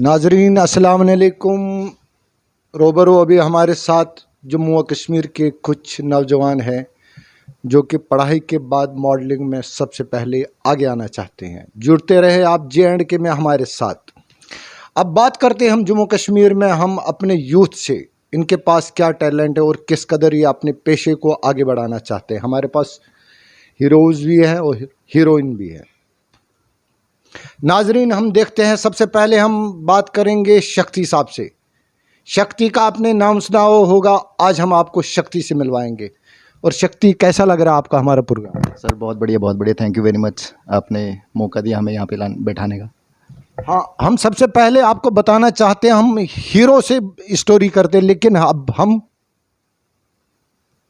नाजरीन अस्सलाम वालेकुम। रोबरो अभी हमारे साथ जम्मू व कश्मीर के कुछ नौजवान हैं जो कि पढ़ाई के बाद मॉडलिंग में सबसे पहले आगे आना चाहते हैं। जुड़ते रहे आप J&K में हमारे साथ। अब बात करते हैं हम जम्मू कश्मीर में हम अपने यूथ से, इनके पास क्या टैलेंट है और किस कदर ये अपने पेशे को आगे बढ़ाना चाहते हैं। हमारे पास हीरोज़ भी हैं और हीरोइन भी है। नाजरीन हम देखते हैं, सबसे पहले हम बात करेंगे शक्ति साहब से। शक्ति का आपने नाम सुना होगा, आज हम आपको शक्ति से मिलवाएंगे। और शक्ति, कैसा लग रहा है आपका हमारा प्रोग्राम? सर बहुत बढ़िया, थैंक यू वेरी मच, आपने मौका दिया हमें यहाँ पे बैठाने का। हाँ, हम सबसे पहले आपको बताना चाहते हैं, हम हीरो से स्टोरी करते हैं, लेकिन अब हम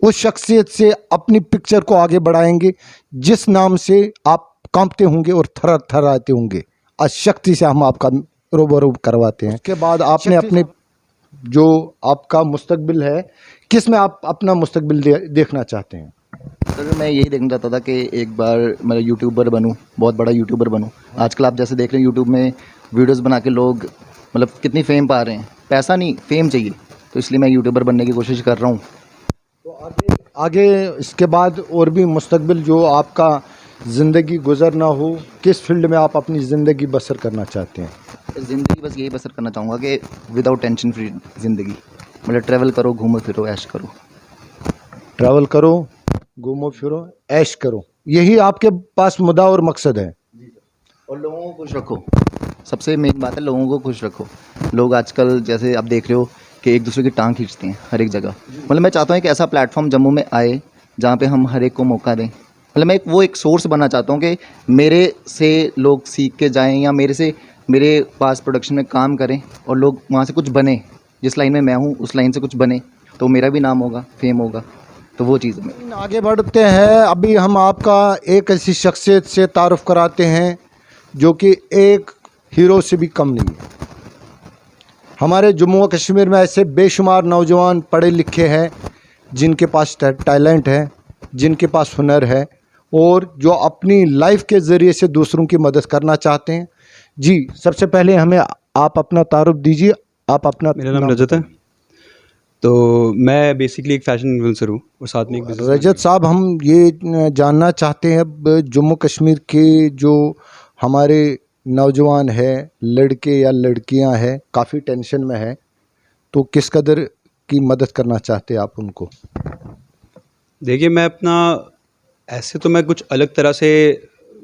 उस शख्सियत से अपनी पिक्चर को आगे बढ़ाएंगे जिस नाम से आप कांपते होंगे और थर थराते होंगे। आज शक्ति से हम आपका रूबरू करवाते हैं। उसके बाद आपने अपने जो आपका मुस्तकबिल है, किस में आप अपना मुस्तकबिल देखना चाहते हैं? सर मैं यही देखना चाहता था कि एक बार मैं यूट्यूबर बनूं, बहुत बड़ा यूट्यूबर बनूं। आजकल आप जैसे देख रहे हैं यूट्यूब में वीडियोस बना के लोग मतलब कितनी फेम पा रहे हैं। पैसा नहीं, फेम चाहिए, तो इसलिए मैं यूट्यूबर बनने की कोशिश कर रहा हूँ। तो आगे इसके बाद और भी मुस्तकबिल जो आपका ज़िंदगी गुजर ना हो, किस फील्ड में आप अपनी ज़िंदगी बसर करना चाहते हैं? ज़िंदगी बस यही बसर करना चाहूँगा कि विदाउट टेंशन फ्री ज़िंदगी, मतलब ट्रैवल करो, घूमो फिरो, ऐश करो। ट्रैवल करो, घूमो फिरो, ऐश करो, यही आपके पास मुद्दा और मकसद है। और लोगों को खुश रखो, सबसे मेन बात है लोगों को खुश रखो। लोग आजकल जैसे आप देख रहे हो कि एक दूसरे की टांग खींचते हैं हर एक जगह। मतलब मैं चाहता हूँ कि ऐसा प्लेटफॉर्म जम्मू में आए जहाँ पे हम हर एक को मौका दें। मतलब मैं एक सोर्स बनना चाहता हूँ कि मेरे से लोग सीख के जाएं या मेरे पास प्रोडक्शन में काम करें और लोग वहाँ से कुछ बने। जिस लाइन में मैं हूँ उस लाइन से कुछ बने तो मेरा भी नाम होगा, फेम होगा, तो वो चीज़ में। आगे बढ़ते हैं, अभी हम आपका एक ऐसी शख्सियत से तारुफ़ कराते हैं जो कि एक हीरो से भी कम नहीं है। हमारे जम्मू व कश्मीर में ऐसे बेशुमार नौजवान पढ़े लिखे हैं जिनके पास टैलेंट है, जिनके पास हुनर है और जो अपनी लाइफ के ज़रिए से दूसरों की मदद करना चाहते हैं। जी, सबसे पहले हमें आप अपना तारुफ दीजिए। आप अपना। मेरा नाम रजत है, तो मैं बेसिकली एक फ़ैशन इन्फ्लुएंसर हूँ और साथ में एक बिजनेस। रजत साहब, हम ये जानना चाहते हैं, जम्मू कश्मीर के जो हमारे नौजवान हैं, लड़के या लड़कियां हैं, काफ़ी टेंशन में है, तो किस कदर की मदद करना चाहते हैं आप उनको? देखिए, मैं अपना ऐसे तो मैं कुछ अलग तरह से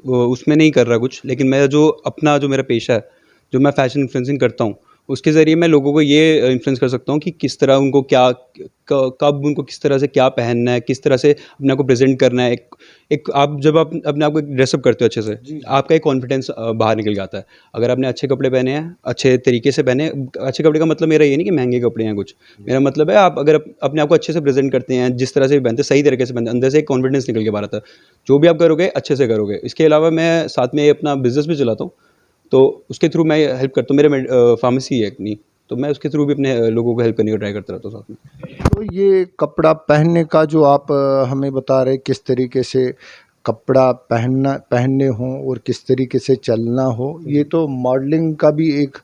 उसमें नहीं कर रहा कुछ, लेकिन मैं जो मेरा पेशा है, जो मैं फ़ैशन इन्फ्लुएंसिंग करता हूँ, उसके ज़रिए मैं लोगों को ये इन्फ्लुएंस कर सकता हूँ कि किस तरह उनको कब उनको किस तरह से क्या पहनना है, किस तरह से अपने आप को प्रेजेंट करना है। आप जब आप अपने आप को ड्रेसअप करते हो अच्छे से, आपका एक कॉन्फिडेंस बाहर निकल जाता है। अगर आपने अच्छे कपड़े पहने हैं, अच्छे तरीके से पहने, अच्छे कपड़े का मतलब मेरा ये नहीं कि महंगे कपड़े हैं कुछ, मेरा मतलब है आप अगर अपने आप को अच्छे से प्रेजेंट करते हैं, जिस तरह से भी पहनते हैं, सही तरीके से पहनते हैं, अंदर से एक कॉन्फिडेंस निकल के बाहर आता है। जो भी आप करोगे अच्छे से करोगे। इसके अलावा मैं साथ में अपना बिजनेस भी चलाता हूँ, तो उसके थ्रू मैं हेल्प करता हूँ। मेरे फार्मेसी है अपनी, तो मैं उसके थ्रू भी अपने लोगों को हेल्प करने का ट्राई करता रहता हूँ साथ में। तो ये कपड़ा पहनने का जो आप हमें बता रहे, किस तरीके से कपड़ा पहनने हो और किस तरीके से चलना हो, ये तो मॉडलिंग का भी एक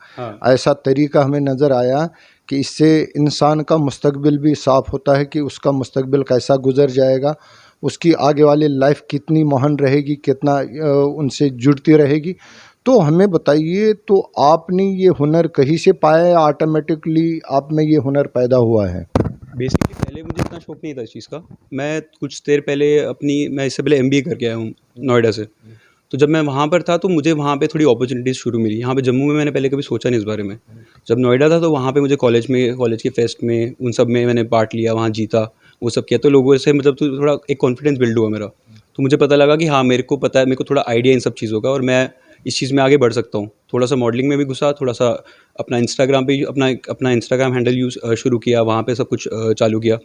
ऐसा तरीका हमें नज़र आया कि इससे इंसान का मुस्तकबिल भी साफ़ होता है कि उसका मुस्तकबिल कैसा गुजर जाएगा, उसकी आगे वाली लाइफ कितनी महान रहेगी, कितना उनसे जुड़ती रहेगी। तो हमें बताइए, तो आपने ये हुनर कहीं से पाया या ऑटोमेटिकली आप में ये हुनर पैदा हुआ है? बेसिकली पहले मुझे इतना शौक नहीं था इस चीज़ का। मैं कुछ देर पहले मैं इससे पहले MBA करके आया हूँ नोएडा से। तो जब मैं वहाँ पर था तो मुझे वहाँ पे थोड़ी अपॉर्चुनिटीज़ शुरू मिली। यहाँ पे जम्मू में मैंने पहले कभी सोचा नहीं इस बारे में। जब नोएडा था तो वहाँ पे मुझे कॉलेज के फेस्ट में उन सब में मैंने पार्ट लिया, वहाँ जीता, वो सब किया। तो लोगों से मतलब तो थोड़ा एक कॉन्फिडेंस बिल्ड हुआ मेरा। तो मुझे पता लगा कि हाँ, मेरे को पता है, मेरे को थोड़ा आइडिया इन सब चीज़ों का और मैं इस चीज़ में आगे बढ़ सकता हूँ। थोड़ा सा मॉडलिंग में भी घुसा, थोड़ा सा अपना इंस्टाग्राम पे अपना इंस्टाग्राम हैंडल शुरू किया, वहाँ पे सब कुछ चालू किया।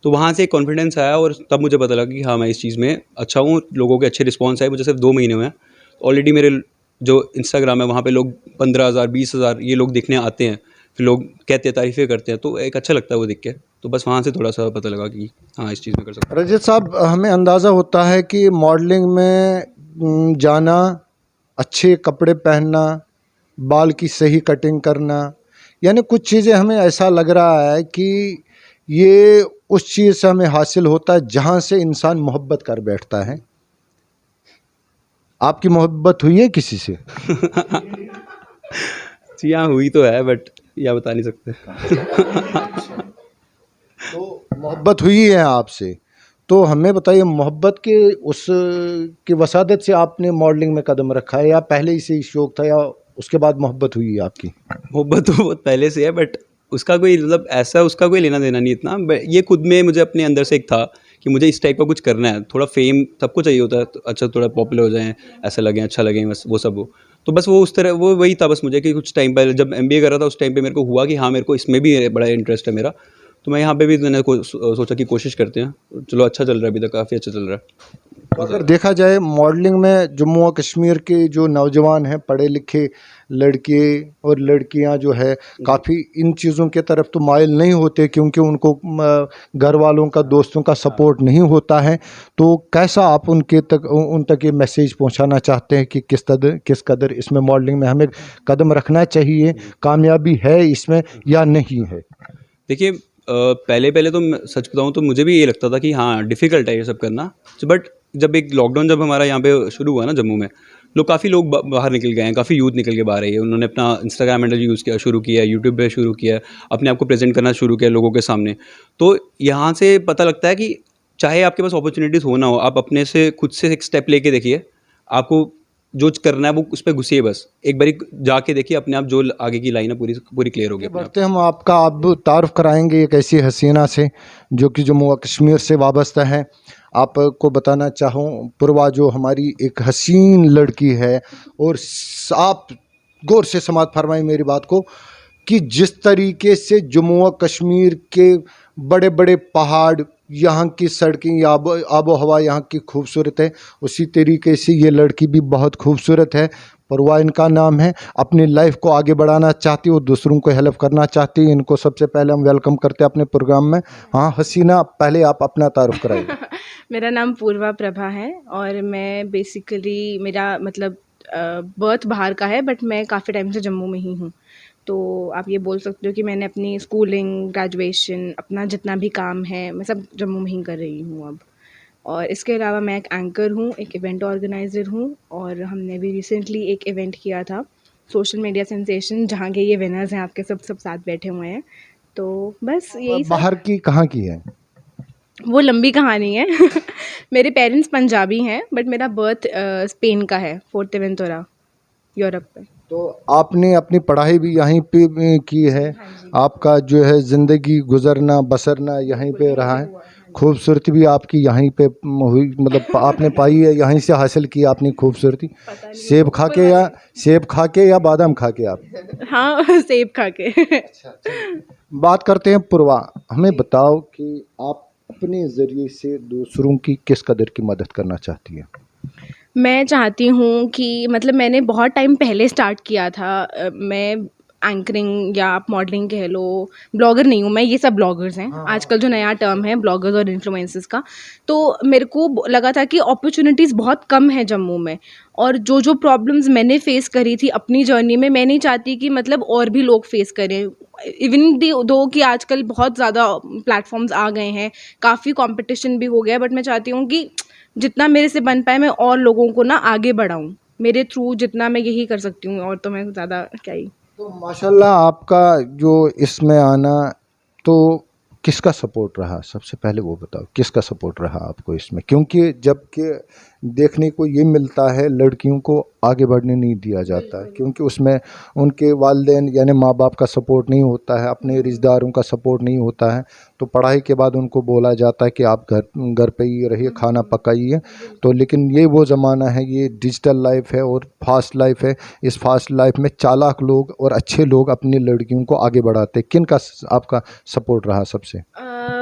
तो वहाँ से एक कॉन्फिडेंस आया और तब मुझे पता लगा कि हाँ, मैं इस चीज़ में अच्छा हूँ। लोगों के अच्छे रिस्पॉन्स आए। मुझे सिर्फ 2 महीने हुए हैं, ऑलरेडी मेरे जो इंस्टाग्राम है वहाँ पे लोग 15,000 20,000 ये लोग देखने आते हैं, फिर लोग कहते हैं, तारीफ़ें करते हैं, तो एक अच्छा लगता है वो देख के। तो बस वहाँ से थोड़ा सा पता लगा कि हाँ, इस चीज़ में कर सकता हूँ। रजत साहब, हमें अंदाज़ा होता है कि मॉडलिंग में जाना, अच्छे कपड़े पहनना बाल की सही कटिंग करना, यानी कुछ चीज़ें हमें ऐसा लग रहा है कि ये उस चीज़ से हमें हासिल होता है जहाँ से इंसान मोहब्बत कर बैठता है। आपकी मोहब्बत हुई है किसी से? जी हाँ, हुई तो है बट या बता नहीं सकते। तो मोहब्बत हुई है आपसे, तो हमें बताइए मोहब्बत के उस की वसादत से आपने मॉडलिंग में कदम रखा है या पहले ही से ही शौक था या उसके बाद मोहब्बत हुई है आपकी? मोहब्बत तो बहुत पहले से है बट उसका कोई मतलब ऐसा उसका कोई लेना देना नहीं इतना, ये खुद में मुझे अपने अंदर से एक था कि मुझे इस टाइप का कुछ करना है। थोड़ा फेम सबको चाहिए होता है, तो अच्छा थोड़ा पॉपुलर हो जाएं, ऐसा लगें, अच्छा लगें, बस वो सब हो। तो बस वो उस तरह वो वही था बस मुझे कि कुछ टाइम पहले जब एमबीए कर रहा था उस टाइम पे मेरे को हुआ कि हाँ मेरे को इसमें भी बड़ा इंटरेस्ट है मेरा। तो मैं यहाँ पे भी मैंने सोचा कि कोशिश करते हैं, चलो अच्छा चल रहा है, अभी तक काफ़ी अच्छा चल रहा है। तो अगर देखा जाए मॉडलिंग में जम्मू और कश्मीर के जो नौजवान हैं, पढ़े लिखे लड़के और लड़कियां जो है काफ़ी इन चीज़ों के तरफ तो माइल नहीं होते क्योंकि उनको घर वालों का, दोस्तों का सपोर्ट नहीं होता है। तो कैसा आप उन तक ये मैसेज पहुंचाना चाहते हैं कि किस कदर इसमें मॉडलिंग में हमें कदम रखना चाहिए, कामयाबी है इसमें या नहीं है? देखिए पहले पहले तो मैं सच बताऊँ तो मुझे भी ये लगता था कि हाँ डिफ़िकल्ट है ये सब करना। बट जब एक लॉकडाउन जब हमारा यहाँ पे शुरू हुआ ना जम्मू में, काफ़ी लोग बाहर निकल गए हैं, काफ़ी यूथ निकल के बाहर आई है। उन्होंने अपना इंस्टाग्राम हैंडल यूज़ किया शुरू किया, यूट्यूब पे शुरू किया, अपने आप को प्रेजेंट करना शुरू किया लोगों के सामने। तो यहाँ से पता लगता है कि चाहे आपके पास अपॉर्चुनिटीज़ हो ना हो, आप अपने से खुद से एक स्टेप लेके देखिए। आपको जो करना है वो उस पे घुसिए, बस एक बारी जाके देखिए, अपने आप जो आगे की लाइन है पूरी पूरी क्लियर होगी अपने आप। बढ़ते हम आपका अब तारुफ कराएंगे एक ऐसी हसीना से जो कि जम्मू और कश्मीर से वाबस्ता है। आपको बताना चाहूँ पूर्वा जो हमारी एक हसीन लड़की है, और आप गौर से समात फरमाएं मेरी बात को कि जिस तरीके से जम्मू और कश्मीर के बड़े बड़े पहाड़, यहाँ की सड़कें, आबो हवा यहाँ की खूबसूरत है, उसी तरीके से ये लड़की भी बहुत खूबसूरत है। परवा इनका नाम है, अपनी लाइफ को आगे बढ़ाना चाहती और दूसरों को हेल्प करना चाहती है। इनको सबसे पहले हम वेलकम करते हैं अपने प्रोग्राम में। हाँ हसीना, पहले आप अपना तारुफ कराइए। मेरा नाम पूर्वा प्रभा है और मैं बेसिकली मेरा मतलब बर्थ बाहर का है बट मैं काफ़ी टाइम से जम्मू में ही हूँ। तो आप ये बोल सकते हो कि मैंने अपनी स्कूलिंग, ग्रेजुएशन, अपना जितना भी काम है मैं सब जम्मू में ही कर रही हूँ अब। और इसके अलावा मैं एक एंकर हूँ, एक इवेंट ऑर्गेनाइज़र हूँ और हमने भी रिसेंटली एक इवेंट किया था, सोशल मीडिया सेंसेशन, जहाँ के ये विनर्स हैं आपके सब साथ बैठे हुए हैं। तो बस यही सब। बाहर की कहाँ की है? वो लंबी कहानी है। मेरे पेरेंट्स पंजाबी हैं बट मेरा बर्थ स्पेन का है, फोर्तेवेंतोरा, यूरोप में। तो आपने अपनी पढ़ाई भी यहीं पे की है, आपका जो है ज़िंदगी गुजरना बसरना यहीं पे रहा है, खूबसूरती भी आपकी यहीं पे हुई, मतलब आपने पाई है, यहीं से हासिल की आपने खूबसूरती। सेब खा के या बादाम खा के आप? हाँ सेब खा के। बात करते हैं पूर्वा, हमें बताओ कि आप अपने ज़रिए से दूसरों की किस कदर की मदद करना चाहती है? मैं चाहती हूँ कि मतलब मैंने बहुत टाइम पहले स्टार्ट किया था। मैं एंकरिंग या आप मॉडलिंग कह लो, ब्लॉगर नहीं हूँ मैं, ये सब ब्लॉगर्स हैं। आजकल जो नया टर्म है ब्लॉगर्स और इन्फ्लुएंसर्स का। तो मेरे को लगा था कि अपॉर्चुनिटीज़ बहुत कम है जम्मू में, और जो प्रॉब्लम्स मैंने फेस करी थी अपनी जर्नी में, मैं नहीं चाहती कि मतलब और भी लोग फेस करें। इवन दो कि आजकल बहुत ज़्यादा प्लेटफॉर्म्स आ गए हैं, काफ़ी कंपटीशन भी हो गया है, बट मैं चाहती हूँ कि जितना मेरे से बन पाए मैं और लोगों को ना आगे बढ़ाऊँ, मेरे थ्रू जितना मैं यही कर सकती हूँ, और तो मैं ज़्यादा क्या ही। तो माशाल्लाह आपका जो इसमें आना, तो किसका सपोर्ट रहा? सबसे पहले वो बताओ किसका सपोर्ट रहा आपको इसमें, क्योंकि जबकि देखने को ये मिलता है लड़कियों को आगे बढ़ने नहीं दिया जाता है, क्योंकि उसमें उनके वालिदैन यानी माँ बाप का सपोर्ट नहीं होता है, अपने रिश्तेदारों का सपोर्ट नहीं होता है। तो पढ़ाई के बाद उनको बोला जाता है कि आप घर पे ही रहिए, खाना पकाइए। तो लेकिन ये वो ज़माना है, ये डिजिटल लाइफ है और फास्ट लाइफ है। इस फास्ट लाइफ में चालाक लोग और अच्छे लोग अपनी लड़कियों को आगे बढ़ाते। किन का आपका सपोर्ट रहा सबसे?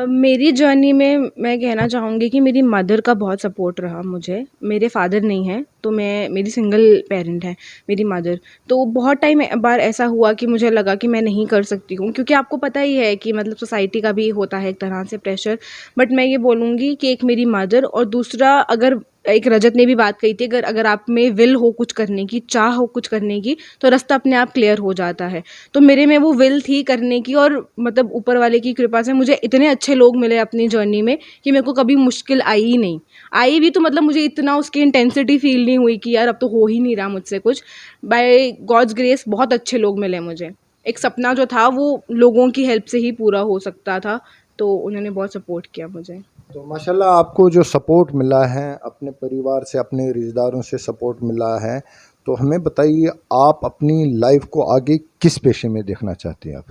मेरी जर्नी में मैं कहना चाहूँगी कि मेरी मदर का बहुत सपोर्ट रहा मुझे। मेरे फादर नहीं हैं, तो मेरी सिंगल पेरेंट है मेरी मदर। तो बहुत टाइम बार ऐसा हुआ कि मुझे लगा कि मैं नहीं कर सकती हूँ, क्योंकि आपको पता ही है कि मतलब सोसाइटी का भी होता है एक तरह से प्रेशर। बट मैं ये बोलूँगी कि एक मेरी मदर, और दूसरा, अगर एक रजत ने भी बात कही थी, अगर आप में विल हो कुछ करने की, चाह हो कुछ करने की, तो रास्ता अपने आप क्लियर हो जाता है। तो मेरे में वो विल थी करने की, और मतलब ऊपर वाले की कृपा से मुझे इतने अच्छे लोग मिले अपनी जर्नी में कि मेरे को कभी मुश्किल आई ही नहीं। आई भी तो मतलब मुझे इतना उसकी इंटेंसिटी फील नहीं हुई कि यार अब तो हो ही नहीं रहा मुझसे कुछ। बाय गॉड्स ग्रेस बहुत अच्छे लोग मिले मुझे। एक सपना जो था वो लोगों की हेल्प से ही पूरा हो सकता था, तो उन्होंने बहुत सपोर्ट किया मुझे। तो माशाल्लाह आपको जो सपोर्ट मिला है अपने परिवार से, अपने रिश्तेदारों से सपोर्ट मिला है, तो हमें बताइए आप अपनी लाइफ को आगे किस पेशे में देखना चाहते हैं आप?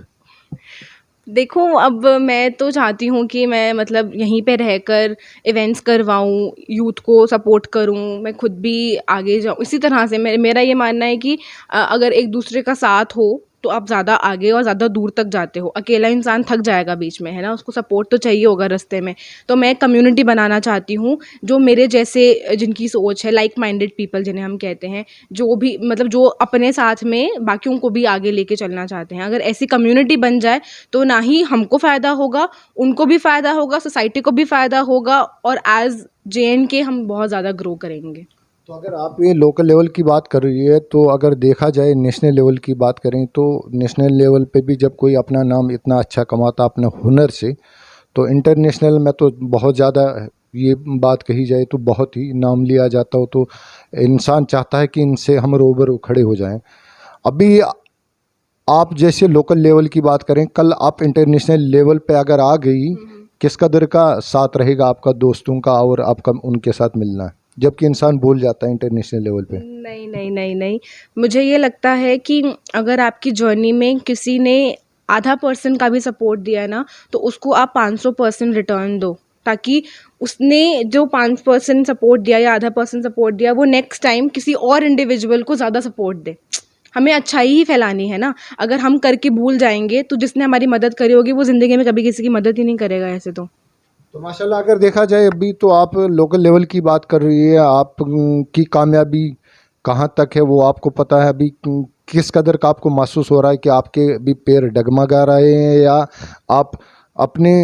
देखो, अब मैं तो चाहती हूँ कि मैं मतलब यहीं पे रहकर इवेंट्स करवाऊँ, यूथ को सपोर्ट करूँ, मैं खुद भी आगे जाऊँ। इसी तरह से मेरा ये मानना है कि अगर एक दूसरे का साथ हो तो आप ज़्यादा आगे और ज़्यादा दूर तक जाते हो। अकेला इंसान थक जाएगा बीच में, है ना? उसको सपोर्ट तो चाहिए होगा रास्ते में। तो मैं कम्युनिटी बनाना चाहती हूँ, जो मेरे जैसे जिनकी सोच है, लाइक माइंडेड पीपल जिन्हें हम कहते हैं, जो भी मतलब जो अपने साथ में बाकियों को भी आगे लेके चलना चाहते हैं। अगर ऐसी कम्युनिटी बन जाए तो ना ही हमको फ़ायदा होगा, उनको भी फ़ायदा होगा, सोसाइटी को भी फ़ायदा होगा, और एज़ JNK हम बहुत ज़्यादा ग्रो करेंगे। तो अगर आप ये लोकल लेवल की बात कर रही है, तो अगर देखा जाए नेशनल लेवल की बात करें, तो नेशनल लेवल पे भी जब कोई अपना नाम इतना अच्छा कमाता अपने हुनर से, तो इंटरनेशनल में तो बहुत ज़्यादा ये बात कही जाए तो बहुत ही नाम लिया जाता हो, तो इंसान चाहता है कि इनसे हम रूबरू खड़े हो जाएं। अभी आप जैसे लोकल लेवल की बात करें, कल आप इंटरनेशनल लेवल पे अगर आ गई, किस कदर का साथ रहेगा आपका दोस्तों का और आपका उनके साथ मिलना, जबकि इंसान भूल जाता है इंटरनेशनल लेवल पे? नहीं, नहीं, नहीं, नहीं। मुझे ये लगता है कि अगर आपकी जर्नी में किसी ने आधा % का भी सपोर्ट दिया है ना, तो उसको आप 500% रिटर्न दो, ताकि उसने जो 5% सपोर्ट दिया या आधा % सपोर्ट दिया, वो नेक्स्ट टाइम किसी और इंडिविजुअल को ज़्यादा सपोर्ट दे। हमें अच्छाई ही फैलानी है ना। अगर हम करके भूल जाएँगे, तो जिसने हमारी मदद करी होगी वो ज़िंदगी में कभी किसी की मदद ही नहीं करेगा ऐसे तो। तो माशाल्लाह अगर देखा जाए, अभी तो आप लोकल लेवल की बात कर रही है, आप की कामयाबी कहाँ तक है वो आपको पता है? अभी किस कदर का आपको महसूस हो रहा है कि आपके भी पैर डगमगा रहे हैं, या आप अपने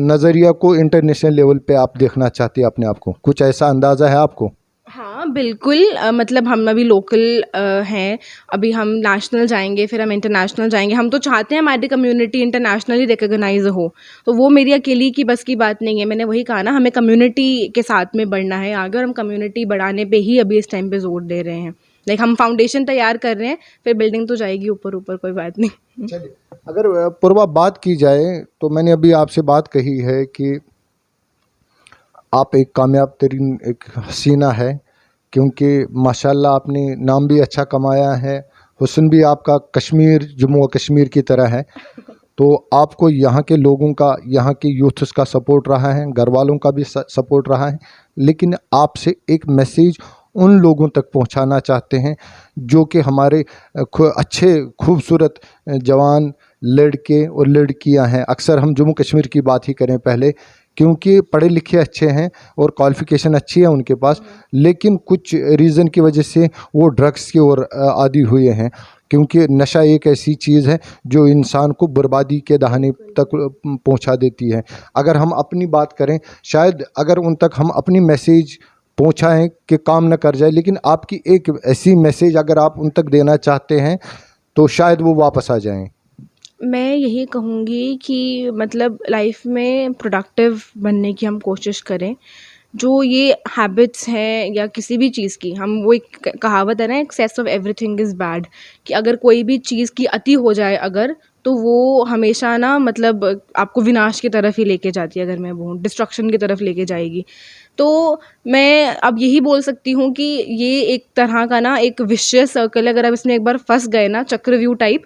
नज़रिया को इंटरनेशनल लेवल पे आप देखना चाहती है अपने आप को? कुछ ऐसा अंदाज़ा है आपको? हाँ, बिल्कुल। मतलब हम अभी लोकल हैं, अभी हम नेशनल जाएँगे, फिर हम इंटरनेशनल जाएँगे। हम तो चाहते हैं हमारी कम्युनिटी इंटरनेशनली रिकॉग्नाइज़ हो, तो वो मेरी अकेली की बस की बात नहीं है। मैंने वही कहा ना, हमें कम्युनिटी के साथ में बढ़ना है आगे, और हम कम्युनिटी बढ़ाने पे ही अभी इस टाइम पे ज़ोर दे रहे हैं। लाइक हम फाउंडेशन तैयार कर रहे हैं, फिर बिल्डिंग तो जाएगी ऊपर-ऊपर, कोई बात नहीं। चलिए, अगर पूर्वा बात की जाए, तो मैंने अभी आपसे बात कही है कि आप एक कामयाब तरीन एक हसीना है, क्योंकि माशाल्लाह आपने नाम भी अच्छा कमाया है, हुस्न भी आपका कश्मीर, जम्मू और कश्मीर की तरह है। तो आपको यहाँ के लोगों का, यहाँ के यूथ्स का सपोर्ट रहा है, घर वालों का भी सपोर्ट रहा है, लेकिन आपसे एक मैसेज उन लोगों तक पहुँचाना चाहते हैं जो कि हमारे अच्छे खूबसूरत जवान लड़के और लड़कियां हैं। अक्सर हम जम्मू कश्मीर की बात ही करें पहले, क्योंकि पढ़े लिखे अच्छे हैं और क्वालिफ़िकेशन अच्छी है उनके पास, लेकिन कुछ रीज़न की वजह से वो ड्रग्स की ओर आदी हुए हैं, क्योंकि नशा एक ऐसी चीज़ है जो इंसान को बर्बादी के दहाने तक पहुंचा देती है। अगर हम अपनी बात करें, शायद अगर उन तक हम अपनी मैसेज पहुंचाएं कि काम न कर जाए, लेकिन आपकी एक ऐसी मैसेज अगर आप उन तक देना चाहते हैं तो शायद वो वापस आ जाएं। मैं यही कहूँगी कि मतलब लाइफ में प्रोडक्टिव बनने की हम कोशिश करें। जो ये हैबिट्स हैं या किसी भी चीज़ की, हम वो एक कहावत है ना, excess of everything is bad, कि अगर कोई भी चीज़ की अति हो जाए अगर, तो वो हमेशा ना मतलब आपको विनाश की तरफ ही लेके जाती है, अगर मैं बोलूँ डिस्ट्रक्शन की तरफ लेके जाएगी। तो मैं अब यही बोल सकती हूँ कि ये एक तरह का ना एक विशियस सर्कल है, अगर आप इसमें एक बार फंस गए ना, चक्रव्यूह टाइप,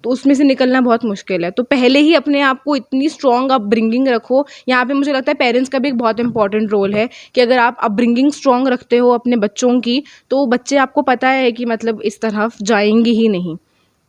तो उसमें से निकलना बहुत मुश्किल है। तो पहले ही अपने आप को इतनी स्ट्रॉन्ग अपब्रिंगिंग रखो। यहाँ पे मुझे लगता है पेरेंट्स का भी एक बहुत इंपॉर्टेंट रोल है, कि अगर आप अपब्रिंगिंग स्ट्रॉन्ग रखते हो अपने बच्चों की, तो बच्चे, आपको पता है कि मतलब इस तरफ जाएंगे ही नहीं।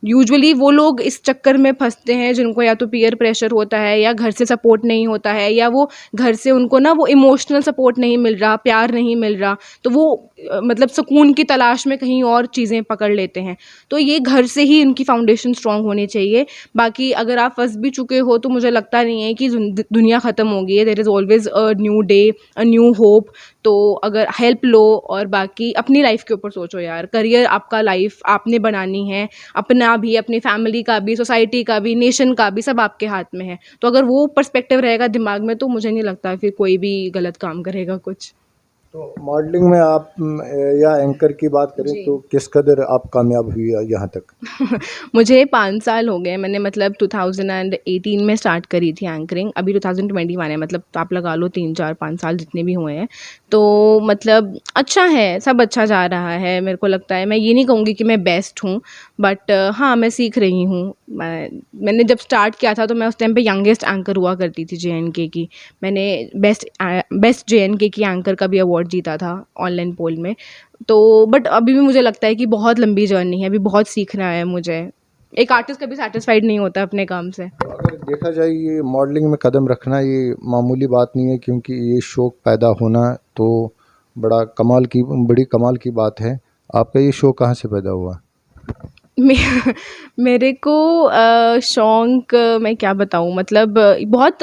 यूजुअली वो लोग इस चक्कर में फंसते हैं जिनको या तो पीयर प्रेशर होता है या घर से सपोर्ट नहीं होता है या वो घर से उनको ना वो इमोशनल सपोर्ट नहीं मिल रहा, प्यार नहीं मिल रहा, तो वो मतलब सुकून की तलाश में कहीं और चीज़ें पकड़ लेते हैं। तो ये घर से ही इनकी फाउंडेशन स्ट्रांग होनी चाहिए। बाकी अगर आप फंस भी चुके हो तो मुझे लगता नहीं है कि दुनिया ख़त्म हो गई है। There is always a new day, a new hope. तो अगर हेल्प लो और बाकी अपनी लाइफ के ऊपर सोचो यार। करियर आपका लाइफ आपने बनानी है, अपना भी, अपनी फैमिली का भी, सोसाइटी का भी, नेशन का भी, सब आपके हाथ में है। तो अगर वो पर्सपेक्टिव रहेगा दिमाग में तो मुझे नहीं लगता फिर कोई भी गलत काम करेगा कुछ। तो मॉडलिंग में आप या एंकर की बात करें जी। तो किस कदर आप कामयाब हुई यहाँ तक? मुझे 5 साल हो गए। मैंने मतलब 2018 में स्टार्ट करी थी एंकरिंग। अभी 2021 है, मतलब आप लगा लो 3, 4, 5 साल जितने भी हुए हैं। तो मतलब अच्छा है, सब अच्छा जा रहा है मेरे को लगता है। मैं ये नहीं कहूँगी कि मैं बेस्ट हूँ, बट हाँ, मैं सीख रही हूँ। मैंने जब स्टार्ट किया था तो मैं उस टाइम पे यंगेस्ट एंकर हुआ करती थी जेएनके की। मैंने बेस्ट जेएनके की एंकर का भी अवार्ड जीता था ऑनलाइन पोल में। तो बट अभी भी मुझे लगता है कि बहुत लंबी जर्नी है, अभी बहुत सीखना है मुझे। एक आर्टिस्ट कभी सैटिस्फाइड नहीं होता अपने काम से। तो अगर देखा जाए ये मॉडलिंग में कदम रखना ये मामूली बात नहीं है, क्योंकि ये शौक पैदा होना तो बड़ी कमाल की बात है। आपका ये शौक कहाँ से पैदा हुआ? मे मेरे को शौक मैं क्या बताऊँ, मतलब बहुत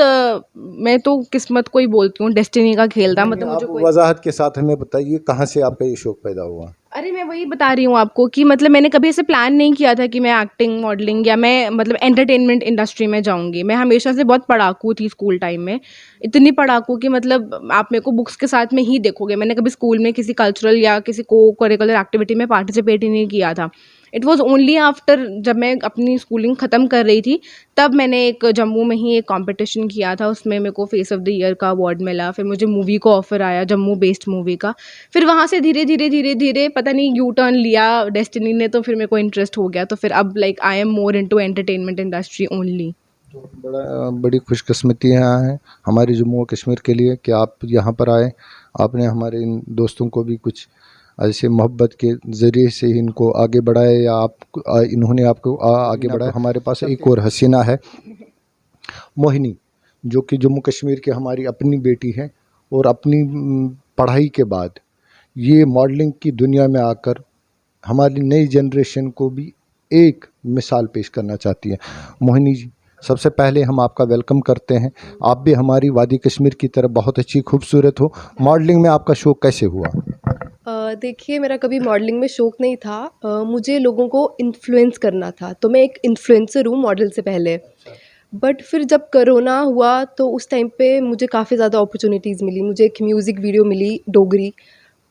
मैं तो किस्मत को ही बोलती हूँ, डेस्टिनी का खेल था। मतलब आप मुझे कोई वजाहत के साथ हमें बताइए कहाँ से आपका ये शौक पैदा हुआ? अरे मैं वही बता रही हूँ आपको कि मतलब मैंने कभी ऐसे प्लान नहीं किया था कि मैं एक्टिंग, मॉडलिंग या मैं मतलब एंटरटेनमेंट इंडस्ट्री में जाऊँगी। मैं हमेशा से बहुत पढ़ाकू थी स्कूल टाइम में। इतनी पढ़ाकू कि मतलब आप मेरे को बुक्स के साथ में ही देखोगे। मैंने कभी स्कूल में किसी कल्चरल या किसी को करिकुलर एक्टिविटी में पार्टिसिपेट ही नहीं किया था। इट वाज़ ओनली आफ्टर जब मैं अपनी स्कूलिंग ख़त्म कर रही थी, तब मैंने एक जम्मू में ही एक कॉम्पिटिशन किया था। उसमें मेरे को फेस ऑफ़ द ईयर का अवार्ड मिला। फिर मुझे मूवी को ऑफ़र आया, जम्मू बेस्ड मूवी का। फिर वहाँ से धीरे-धीरे पता नहीं यू टर्न लिया डेस्टिनी ने, तो फिर मेरे को इंटरेस्ट हो गया। तो फिर अब like I am more into entertainment industry only. तो बड़ी खुशकिस्मती है हमारे जम्मू और कश्मीर के लिए कि आप यहाँ पर आए। आपने हमारे इन दोस्तों को भी कुछ ऐसे मोहब्बत के ज़रिए से इनको आगे बढ़ाया या इन्होंने आपको आगे बढ़ाया। हमारे पास एक और हसीना है, मोहिनी, जो कि जम्मू कश्मीर की हमारी अपनी बेटी है और अपनी पढ़ाई के बाद ये मॉडलिंग की दुनिया में आकर हमारी नई जनरेशन को भी एक मिसाल पेश करना चाहती है। मोहिनी जी, सबसे पहले हम आपका वेलकम करते हैं। आप भी हमारी वादी कश्मीर की तरह बहुत अच्छी खूबसूरत हो। मॉडलिंग में आपका शौक़ कैसे हुआ? देखिए, मेरा कभी मॉडलिंग में शौक़ नहीं था। मुझे लोगों को इन्फ्लुएंस करना था, तो मैं एक इन्फ्लुएंसर हूँ मॉडल से पहले। बट फिर जब कोरोना हुआ तो उस टाइम पे मुझे काफ़ी ज़्यादा अपॉर्चुनिटीज़ मिली। मुझे एक म्यूज़िक वीडियो मिली डोगरी।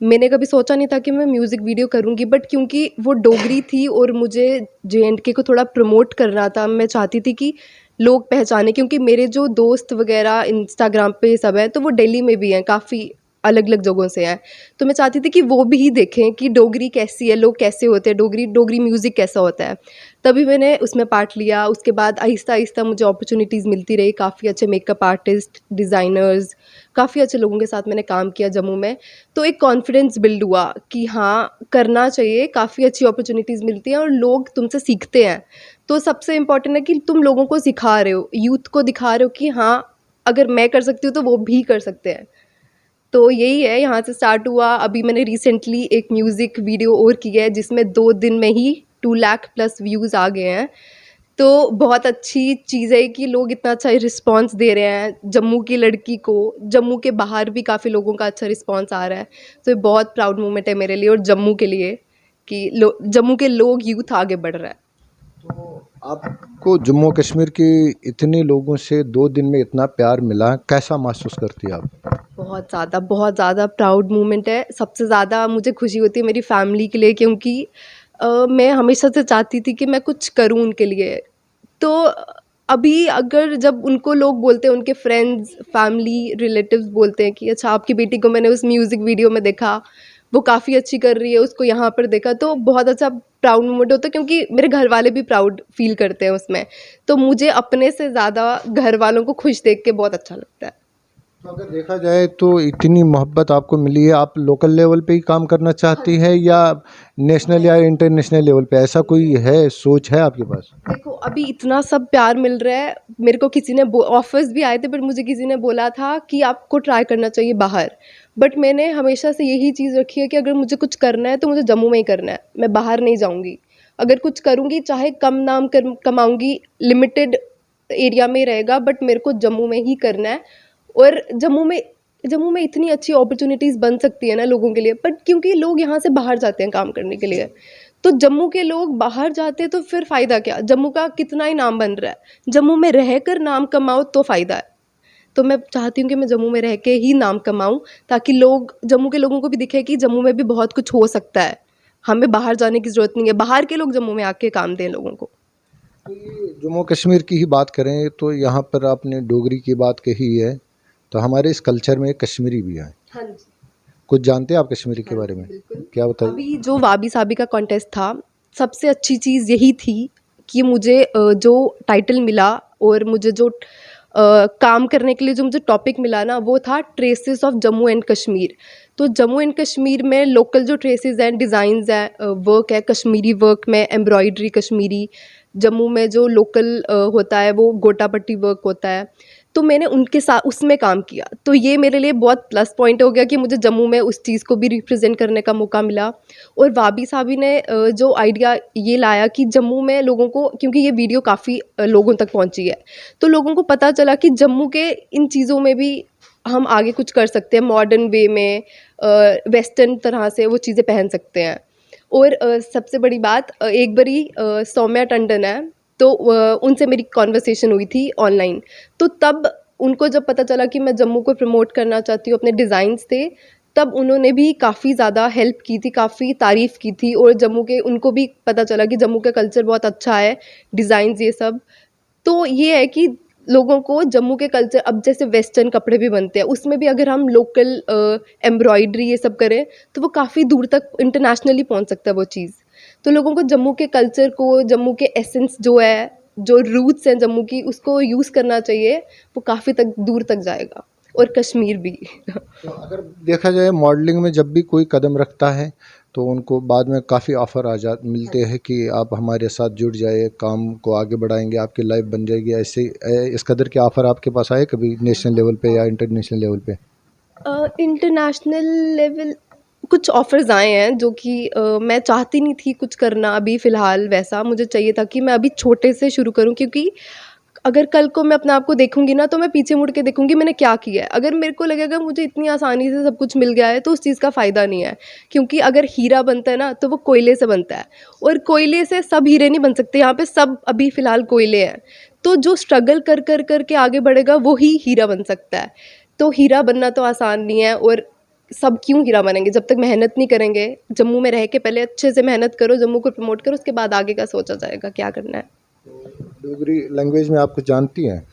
मैंने कभी सोचा नहीं था कि मैं म्यूज़िक वीडियो करूँगी, बट क्योंकि वो डोगरी थी और मुझे जेएंडके को थोड़ा प्रमोट करना था, मैं चाहती थी कि लोग पहचानें, क्योंकि मेरे जो दोस्त वगैरह इंस्टाग्राम पे सब हैं तो वो दिल्ली में भी हैं, काफ़ी अलग-अलग जगहों से हैं। तो मैं चाहती थी कि वो भी देखें कि डोगरी कैसी है, लोग कैसे होते हैं, डोगरी म्यूज़िक कैसा होता है। तभी मैंने उसमें पार्ट लिया। उसके बाद आहिस्ता-आहिस्ता मुझे अपॉर्चुनिटीज़ मिलती रही। काफ़ी अच्छे मेकअप आर्टिस्ट, डिज़ाइनर्स, काफ़ी अच्छे लोगों के साथ मैंने काम किया जम्मू में। तो एक कॉन्फिडेंस बिल्ड हुआ कि हाँ, करना चाहिए, काफ़ी अच्छी अपॉर्चुनिटीज़ मिलती हैं और लोग तुमसे सीखते हैं। तो सबसे इम्पोर्टेंट है कि तुम लोगों को सिखा रहे हो, यूथ को दिखा रहे हो कि हाँ, अगर मैं कर सकती हूँ तो वो भी कर सकते हैं। तो यही है, यहाँ से स्टार्ट हुआ। अभी मैंने रिसेंटली एक म्यूज़िक वीडियो और की है जिसमें 2 दिन में ही 2 लाख प्लस व्यूज़ आ गए हैं। तो बहुत अच्छी चीज़ है कि लोग इतना अच्छा रिस्पॉन्स दे रहे हैं जम्मू की लड़की को। जम्मू के बाहर भी काफ़ी लोगों का अच्छा रिस्पॉन्स आ रहा है। तो ये बहुत प्राउड मोमेंट है मेरे लिए और जम्मू के लिए कि जम्मू के लोग, यूथ आगे बढ़ रहा है। तो आपको जम्मू कश्मीर के इतने लोगों से 2 दिन में इतना प्यार मिला, कैसा महसूस करती हैं आप? बहुत ज़्यादा प्राउड मोमेंट है। सबसे ज़्यादा मुझे खुशी होती है मेरी फैमिली के लिए, क्योंकि मैं हमेशा से चाहती थी कि मैं कुछ करूँ उनके लिए। तो अभी अगर जब उनको लोग बोलते हैं, उनके फ्रेंड्स, फैमिली, रिलेटिव्स बोलते हैं कि अच्छा आपकी बेटी को मैंने उस म्यूज़िक वीडियो में देखा, वो काफ़ी अच्छी कर रही है, उसको यहाँ पर देखा, तो बहुत अच्छा प्राउड मोमेंट होता है, क्योंकि मेरे घर वाले भी प्राउड फील करते हैं उसमें। तो मुझे अपने से ज़्यादा घर वालों को खुश देख के बहुत अच्छा लगता है। तो अगर देखा जाए तो इतनी मोहब्बत आपको मिली है, आप लोकल लेवल पे ही काम करना चाहती है या नेशनल या इंटरनेशनल लेवल पे, ऐसा कोई है, सोच है आपके पास? देखो अभी इतना सब प्यार मिल रहा है, मेरे को किसी ने ऑफर्स भी आए थे, बट मुझे किसी ने बोला था कि आपको ट्राई करना चाहिए बाहर। बट मैंने हमेशा से यही चीज़ रखी है कि अगर मुझे कुछ करना है तो मुझे जम्मू में ही करना है, मैं बाहर नहीं जाऊँगी। अगर कुछ करूँगी चाहे कम नाम कमाऊँगी, लिमिटेड एरिया में ही रहेगा, बट मेरे को जम्मू में ही करना है। और जम्मू में इतनी अच्छी अपॉर्चुनिटीज़ बन सकती है ना लोगों के लिए, बट क्योंकि लोग यहाँ से बाहर जाते हैं काम करने के लिए, तो जम्मू के लोग बाहर जाते तो फिर फ़ायदा क्या? जम्मू का कितना ही नाम बन रहा है, जम्मू में रहकर नाम कमाओ तो फ़ायदा है। तो मैं चाहती हूँ कि मैं जम्मू में रह के ही नाम कमाऊँ, ताकि लोग, जम्मू के लोगों को भी दिखे कि जम्मू में भी बहुत कुछ हो सकता है, हमें बाहर जाने की ज़रूरत नहीं है, बाहर के लोग जम्मू में आके काम दें लोगों को। तो ये जम्मू कश्मीर की ही बात करें तो यहाँ पर आपने डोगरी की बात कही है, तो हमारे इस कल्चर में कश्मीरी भी है। हाँ जी, कुछ जानते हैं आप कश्मीरी के बारे में? बिल्कुल। क्या बताइए। अभी जो वाबी साबी का कॉन्टेस्ट था, सबसे अच्छी चीज़ यही थी कि मुझे जो टाइटल मिला और मुझे जो काम करने के लिए जो मुझे टॉपिक मिला ना, वो था traces of Jammu and Kashmir. तो जम्मू एंड कश्मीर में लोकल जो ट्रेसेस हैं, डिज़ाइंस हैं, वर्क है, कश्मीरी वर्क में एम्ब्रॉयडरी कश्मीरी, जम्मू में जो लोकल होता है वो गोटा पट्टी वर्क होता है, तो मैंने उनके साथ उसमें काम किया। तो ये मेरे लिए बहुत प्लस पॉइंट हो गया कि मुझे जम्मू में उस चीज़ को भी रिप्रेजेंट करने का मौका मिला। और वाबी साहबी ने जो आइडिया ये लाया कि जम्मू में लोगों को, क्योंकि ये वीडियो काफ़ी लोगों तक पहुंची है, तो लोगों को पता चला कि जम्मू के इन चीज़ों में भी हम आगे कुछ कर सकते हैं, मॉडर्न वे में, वेस्टर्न तरह से वो चीज़ें पहन सकते हैं। और सबसे बड़ी बात, एक बारी सौम्या टंडन है, तो उनसे मेरी कॉन्वर्सेशन हुई थी ऑनलाइन, तो तब उनको जब पता चला कि मैं जम्मू को प्रमोट करना चाहती हूँ, अपने डिज़ाइंस थे, तब उन्होंने भी काफ़ी ज़्यादा हेल्प की थी, काफ़ी तारीफ़ की थी। और जम्मू के, उनको भी पता चला कि जम्मू का कल्चर बहुत अच्छा है, डिज़ाइंस ये सब। तो ये है कि लोगों को जम्मू के कल्चर, अब जैसे वेस्टर्न कपड़े भी बनते हैं, उसमें भी अगर हम लोकल एम्ब्रॉयडरी ये सब करें तो वो काफ़ी दूर तक इंटरनेशनली पहुंच सकता है वो चीज़। तो लोगों को जम्मू के कल्चर को, जम्मू के एसेंस जो है, जो रूट्स हैं जम्मू की, उसको यूज़ करना चाहिए, वो काफ़ी तक दूर तक जाएगा। और कश्मीर भी। तो अगर देखा जाए मॉडलिंग में जब भी कोई कदम रखता है तो उनको बाद में काफ़ी ऑफ़र मिलते हैं कि आप हमारे साथ जुड़ जाए, काम को आगे बढ़ाएंगे, आपकी लाइफ बन जाएगी। ऐसे इस कदर के ऑफ़र आपके पास आए कभी नेशनल लेवल पे या इंटरनेशनल लेवल पे? इंटरनेशनल लेवल कुछ ऑफ़र्स आए हैं जो कि मैं चाहती नहीं थी कुछ करना अभी फ़िलहाल वैसा। मुझे चाहिए था कि मैं अभी छोटे से शुरू करूँ, क्योंकि अगर कल को मैं अपने आप को देखूँगी ना, तो मैं पीछे मुड़ के देखूँगी मैंने क्या किया है। अगर मेरे को लगेगा मुझे इतनी आसानी से सब कुछ मिल गया है, तो उस चीज़ का फ़ायदा नहीं है। क्योंकि अगर हीरा बनता है ना, तो वो कोयले से बनता है, और कोयले से सब हीरे नहीं बन सकते। यहाँ पे सब अभी फ़िलहाल कोयले हैं, तो जो स्ट्रगल कर के आगे बढ़ेगा वो ही हीरा बन सकता है। तो हीरा बनना तो आसान नहीं है, और सब क्यों हीरा बनेंगे जब तक मेहनत नहीं करेंगे। जम्मू में रह के पहले अच्छे से मेहनत करो, जम्मू को प्रमोट करो, उसके बाद आगे का सोचा जाएगा क्या करना है। डोगरी लैंग्वेज में आप कुछ जानती हैं?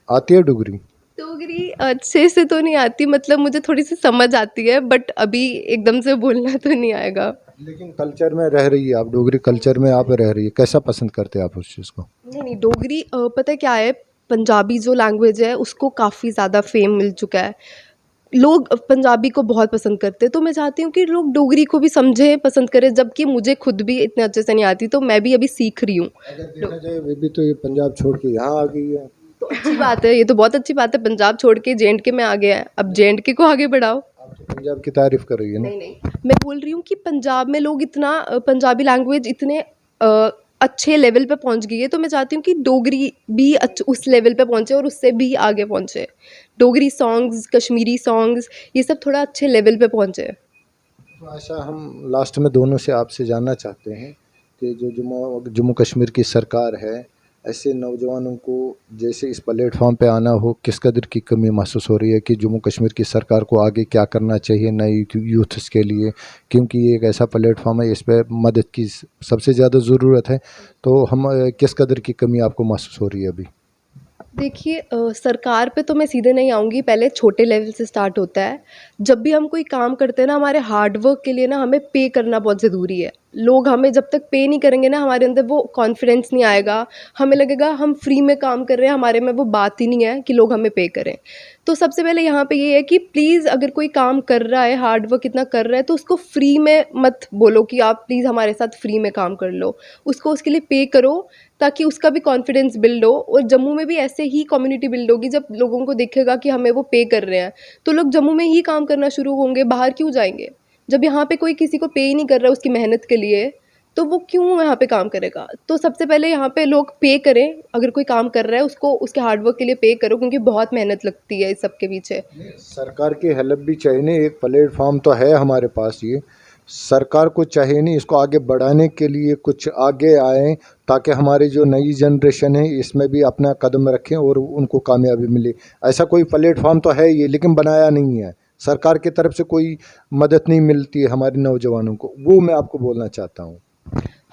आती है डोगरी? डोगरी अच्छे से तो नहीं आती, मतलब मुझे थोड़ी सी समझ आती है, बट अभी एकदम से बोलना तो नहीं आएगा। लेकिन कल्चर में रह रही है आप, डोगरी कल्चर में आप रह रही है, कैसा पसंद करते हैं आप उस चीज़ को? नहीं, डोगरी पता है क्या है, पंजाबी जो लैंग्वेज है उसको काफ़ी ज़्यादा फेम मिल चुका है। लोग पंजाबी को बहुत पसंद करते हैं, तो मैं चाहती हूँ कि लोग डोगरी को भी समझें, पसंद करें, जबकि मुझे खुद भी इतने अच्छे से नहीं आती, तो मैं भी अभी सीख रही हूँ। अगर देखा जाए वे भी तो ये पंजाब छोड़ के यहाँ आ गई है। तो अच्छी बात है, ये तो बहुत अच्छी बात है, पंजाब छोड़ के JNK में आ गया है, अब JNK को आगे बढ़ाओ। आप तो पंजाब की तारीफ कर रही है ना? नहीं, मैं बोल रही हूँ कि पंजाब में लोग इतना पंजाबी लैंग्वेज इतने अच्छे लेवल पे पहुँच गई है, तो मैं चाहती हूँ कि डोगरी भी उस लेवल पे पहुँचे और उससे भी आगे पहुँचे। डोगरी सॉन्ग्स, कश्मीरी सॉन्ग्स, ये सब थोड़ा अच्छे लेवल पे पहुँचे। तो ऐसा हम लास्ट में दोनों से आपसे जानना चाहते हैं कि जो जम्मू कश्मीर की सरकार है, ऐसे नौजवानों को जैसे इस प्लेटफॉर्म पे आना हो, किस कदर की कमी महसूस हो रही है कि जम्मू कश्मीर की सरकार को आगे क्या करना चाहिए नई यूथ्स के लिए, क्योंकि ये एक ऐसा प्लेटफॉर्म है इस पे मदद की सबसे ज़्यादा ज़रूरत है। तो हम किस कदर की कमी आपको महसूस हो रही है अभी? देखिए, सरकार पे तो मैं सीधे नहीं आऊँगी, पहले छोटे लेवल से स्टार्ट होता है। जब भी हम कोई काम करते हैं ना, हमारे हार्ड वर्क के लिए ना हमें पे करना बहुत ज़रूरी है। लोग हमें जब तक पे नहीं करेंगे ना, हमारे अंदर वो कॉन्फिडेंस नहीं आएगा, हमें लगेगा हम फ्री में काम कर रहे हैं, हमारे में वो बात ही नहीं है कि लोग हमें पे करें। तो सबसे पहले यहाँ पे ये है कि प्लीज़ अगर कोई काम कर रहा है, हार्ड वर्क इतना कर रहा है, तो उसको फ्री में मत बोलो कि आप प्लीज़ हमारे साथ फ्री में काम कर लो, उसको उसके लिए पे करो, ताकि उसका भी कॉन्फिडेंस बिल्ड हो। और जम्मू में भी ऐसे ही कम्युनिटी बिल्ड होगी, जब लोगों को दिखेगा कि हमें वो पे कर रहे हैं, तो लोग जम्मू में ही काम करना शुरू होंगे, बाहर क्यों जाएंगे। जब यहाँ पे कोई किसी को पे ही नहीं कर रहा उसकी मेहनत के लिए, तो वो क्यों यहाँ पे काम करेगा। तो सबसे पहले यहाँ पे लोग पे करें, अगर कोई काम कर रहा है उसको उसके हार्ड वर्क के लिए पे करो, क्योंकि बहुत मेहनत लगती है इस सब के पीछे। सरकार की हेल्प भी चाहिए नहीं, एक प्लेटफॉर्म तो है हमारे पास, ये सरकार को चाहिए नहीं इसको आगे बढ़ाने के लिए कुछ आगे आए, ताकि हमारी जो नई जनरेशन है इसमें भी अपना कदम रखें और उनको कामयाबी मिले। ऐसा कोई प्लेटफॉर्म तो है ये, लेकिन बनाया नहीं है, सरकार की तरफ से कोई मदद नहीं मिलती है हमारे नौजवानों को, वो मैं आपको बोलना चाहता हूँ।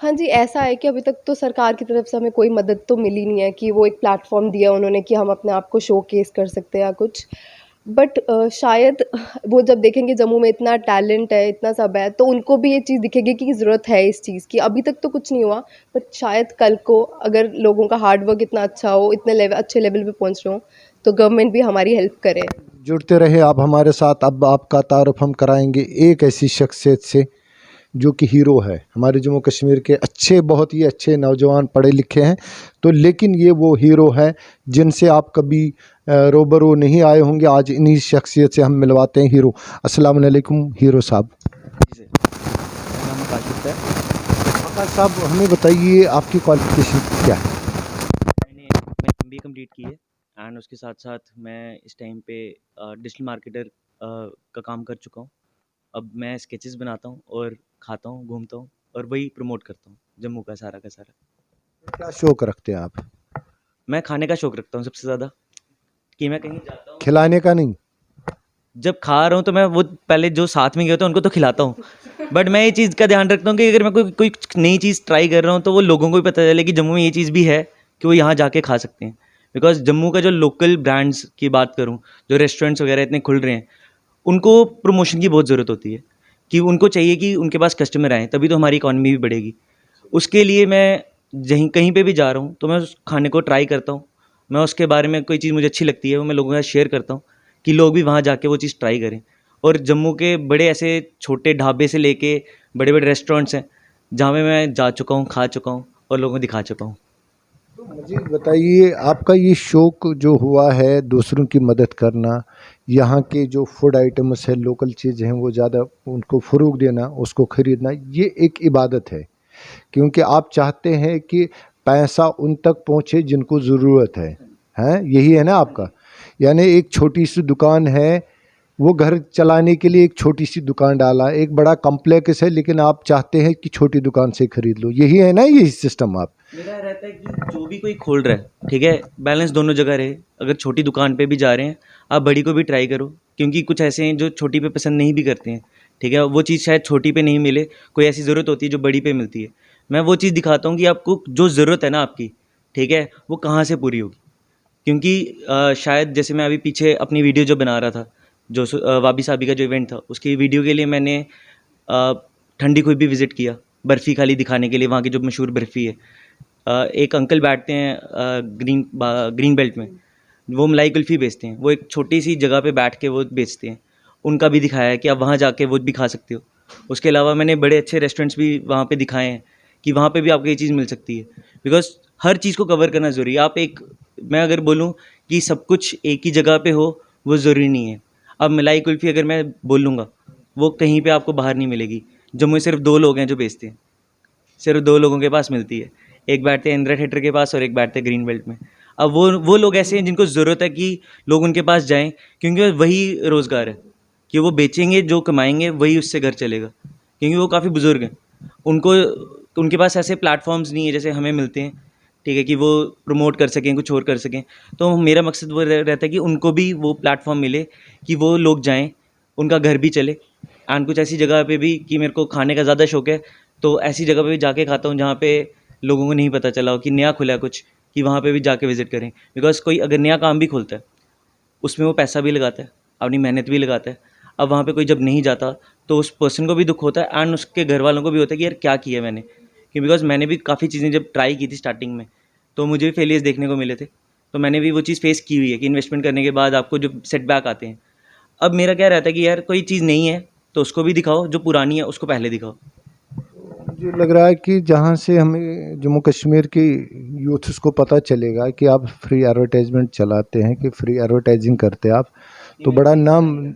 हाँ जी, ऐसा है कि अभी तक तो सरकार की तरफ से हमें कोई मदद तो मिली नहीं है कि वो एक प्लेटफॉर्म दिया उन्होंने कि हम अपने आप को शोकेस कर सकते हैं या कुछ। बट शायद वो जब देखेंगे जम्मू में इतना टैलेंट है, इतना सब है, तो उनको भी ये चीज़ दिखेगी कि ज़रूरत है इस चीज़ की। अभी तक तो कुछ नहीं हुआ, बट शायद कल को अगर लोगों का हार्ड वर्क इतना अच्छा हो, इतने अच्छे लेवल पे पहुँच रहे हो, तो गवर्नमेंट भी हमारी हेल्प करे। जुड़ते रहे आप हमारे साथ। अब आपका तारुफ हम कराएंगे एक ऐसी शख्सियत से जो कि हीरो है हमारे जम्मू कश्मीर के। अच्छे, बहुत ही अच्छे नौजवान पढ़े लिखे हैं, तो लेकिन ये वो हीरो है जिनसे आप कभी रूबरू नहीं आए होंगे। आज इन्हीं शख्सियत से हम मिलवाते हैं हीरो। अस्सलाम वालेकुम हीरो साहब। नाम आकाश गुप्ता है। आकाश साहब, हमें बताइए आपकी क्वालिफिकेशन क्या है? मैं MBA कंप्लीट की है एंड उसके साथ साथ मैं इस टाइम पे डिजिटल मार्केटर का काम कर चुका हूँ। अब मैं स्केचेस बनाता हूँ और खाता हूँ, घूमता हूँ और वही प्रमोट करता हूँ जम्मू का सारा का सारा। क्या शौक रखते हैं आप? मैं खाने का शौक रखता हूँ सबसे ज़्यादा, कि मैं कहीं जाता हूँ, खिलाने का नहीं? जब खा रहा हूँ तो मैं वो पहले जो साथ में गए थे उनको तो खिलाता हूँ, बट मैं ये चीज़ का ध्यान रखता हूँ कि अगर मैं कोई नई चीज़ ट्राई कर रहा हूँ तो वो लोगों को भी पता चले कि जम्मू में ये चीज़ भी है कि वो यहाँ जाके खा सकते हैं। बिकॉज जम्मू का जो लोकल ब्रांड्स की बात करूँ, जो रेस्टोरेंट्स वगैरह इतने खुल रहे हैं, उनको प्रमोशन की बहुत ज़रूरत होती है कि उनको चाहिए कि उनके पास कस्टमर आएँ, तभी तो हमारी इकॉनमी भी बढ़ेगी। उसके लिए मैं कहीं पे भी जा रहा हूँ तो मैं उस खाने को ट्राई करता हूँ। मैं उसके बारे में कोई चीज़ मुझे अच्छी लगती है वो मैं लोगों के साथ शेयर करता हूँ कि लोग भी वहाँ जाके वो चीज़ ट्राई करें। और जम्मू के बड़े ऐसे छोटे ढाबे से लेके बड़े बड़े रेस्टोरेंट्स हैं जहाँ पे मैं जा चुका हूँ, खा चुका हूँ और लोगों को दिखा चुका हूँ। मुझे बताइए, आपका ये शौक़ जो हुआ है दूसरों की मदद करना, यहाँ के जो फूड आइटम्स है, लोकल चीज़ हैं, वो ज़्यादा उनको फ़रोग़ देना, उसको ख़रीदना, ये एक इबादत है, क्योंकि आप चाहते हैं कि पैसा उन तक पहुँचे जिनको ज़रूरत है। हैं, यही है ना आपका? यानी एक छोटी सी दुकान है, वो घर चलाने के लिए एक छोटी सी दुकान डाला, एक बड़ा कॉम्प्लेक्स है, लेकिन आप चाहते हैं कि छोटी दुकान से ख़रीद लो। यही है ना, यही सिस्टम आप? मेरा रहता है कि जो भी कोई खोल रहा है, ठीक है, बैलेंस दोनों जगह रहे। अगर छोटी दुकान पे भी जा रहे हैं, आप बड़ी को भी ट्राई करो, क्योंकि कुछ ऐसे हैं जो छोटी पे पसंद नहीं भी करते हैं, ठीक है। वो चीज़ शायद छोटी पे नहीं मिले, कोई ऐसी ज़रूरत होती है जो बड़ी पे मिलती है। मैं वो चीज़ दिखाता हूँ कि आपको जो ज़रूरत है ना आपकी, ठीक है, वो कहाँ से पूरी होगी। क्योंकि शायद जैसे मैं अभी पीछे अपनी वीडियो जो बना रहा था, जो वाबी साबी का जो इवेंट था, उसकी वीडियो के लिए मैंने ठंडी खुई भी विज़िट किया, बर्फ़ी खाली दिखाने के लिए, वहाँ की जो मशहूर बर्फ़ी है। एक अंकल बैठते हैं ग्रीन बेल्ट में, वो मलाई कुल्फ़ी बेचते हैं, वो एक छोटी सी जगह पे बैठ के वो बेचते हैं। उनका भी दिखाया है कि आप वहाँ जाके वो भी खा सकते हो। उसके अलावा मैंने बड़े अच्छे रेस्टोरेंट्स भी वहाँ पे दिखाए हैं कि वहाँ पे भी आपको ये चीज़ मिल सकती है। बिकॉज़ हर चीज़ को कवर करना ज़रूरी है। मैं अगर बोलूँ कि सब कुछ एक ही जगह पे हो, वो ज़रूरी नहीं है। अब मलाई कुल्फ़ी अगर मैं बोलूँगा, वो कहीं पे आपको बाहर नहीं मिलेगी। जम्मू में सिर्फ 2 लोग हैं जो बेचते हैं, सिर्फ 2 लोगों के पास मिलती है। एक बैठते हैं इंदिरा थिएटर के पास और एक बैठते हैं ग्रीन बेल्ट में। अब वो लोग ऐसे हैं जिनको ज़रूरत है कि लोग उनके पास जाएँ, क्योंकि वही रोज़गार है कि वो बेचेंगे, जो कमाएँगे वही उससे घर चलेगा, क्योंकि वो काफ़ी बुज़ुर्ग हैं। उनके पास ऐसे प्लेटफॉर्म्स नहीं है जैसे हमें मिलते हैं, ठीक है, कि वो प्रमोट कर सकें, कुछ और कर सकें। तो मेरा मकसद वो रहता है कि उनको भी वो प्लेटफॉर्म मिले कि वो लोग जाएँ, उनका घर भी चले। एंड कुछ ऐसी जगह पे भी कि मेरे को खाने का ज़्यादा शौक़ है, तो ऐसी जगह पे भी जाके खाता हूँ जहाँ पे लोगों को नहीं पता चला हो कि नया खुला है कुछ, कि वहाँ पे भी जाके विज़िट करें। बिकॉज़ कोई अगर नया काम भी खोलता है, उसमें वो पैसा भी लगाता है, अपनी मेहनत भी लगाता है। अब वहाँ पे कोई जब नहीं जाता तो उस पर्सन को भी दुख होता है एंड उसके घर वालों को भी होता है कि यार क्या किया मैंने, कि बिकॉज मैंने भी काफ़ी चीज़ें जब ट्राई की थी स्टार्टिंग में तो मुझे भी फेलियर्स देखने को मिले थे, तो मैंने भी वो चीज़ फेस की हुई है कि इन्वेस्टमेंट करने के बाद आपको जो सेटबैक आते हैं। अब मेरा क्या रहता है कि यार कोई चीज़ नहीं है तो उसको भी दिखाओ, जो पुरानी है उसको पहले दिखाओ। मुझे लग रहा है कि जहाँ से हमें जम्मू कश्मीर की यूथ को पता चलेगा कि आप फ्री एडवर्टाइजमेंट चलाते हैं, कि फ्री एडवर्टाइजिंग करते हैं आप, तो बड़ा नाम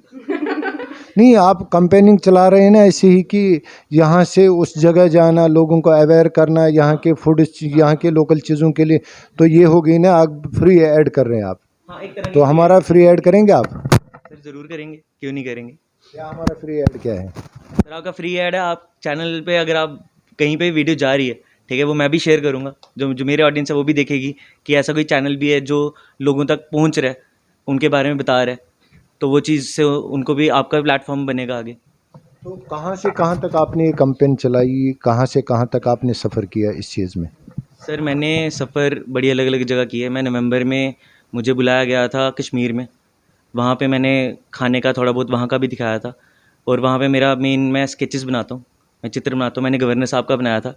नहीं, आप कंपेनिंग चला रहे हैं ना ऐसे ही कि यहाँ से उस जगह जाना, लोगों को अवेयर करना यहाँ के फूड, यहाँ के लोकल चीज़ों के लिए, तो ये हो गई ना, आप फ्री ऐड कर रहे हैं आप। हाँ, एक तरह तो हमारा फ्री ऐड करेंगे आप? सर ज़रूर करेंगे, क्यों नहीं करेंगे। क्या हमारा फ्री ऐड क्या है? सर आपका फ्री ऐड है, आप चैनल पे अगर आप कहीं पे वीडियो जा रही है, ठीक है, वो मैं भी शेयर करूँगा, जो जो मेरे ऑडियंस है वो भी देखेगी कि ऐसा कोई चैनल भी है जो लोगों तक पहुँच रहा है, उनके बारे में बता रहा है, तो वो चीज़ से उनको भी आपका प्लेटफॉर्म बनेगा आगे। तो कहाँ से कहाँ तक आपने ये कैंपेन चलाई, कहाँ से कहाँ तक आपने सफ़र किया इस चीज़ में? सर मैंने सफ़र बड़ी अलग अलग जगह की है। मैं नवंबर में मुझे बुलाया गया था कश्मीर में, वहाँ पे मैंने खाने का थोड़ा बहुत वहाँ का भी दिखाया था, और वहाँ पे मेरा मेन, मैं स्केचेस बनाता हूँ, मैं चित्र बनाता हूँ, मैंने गवर्नर साहब का बनाया था।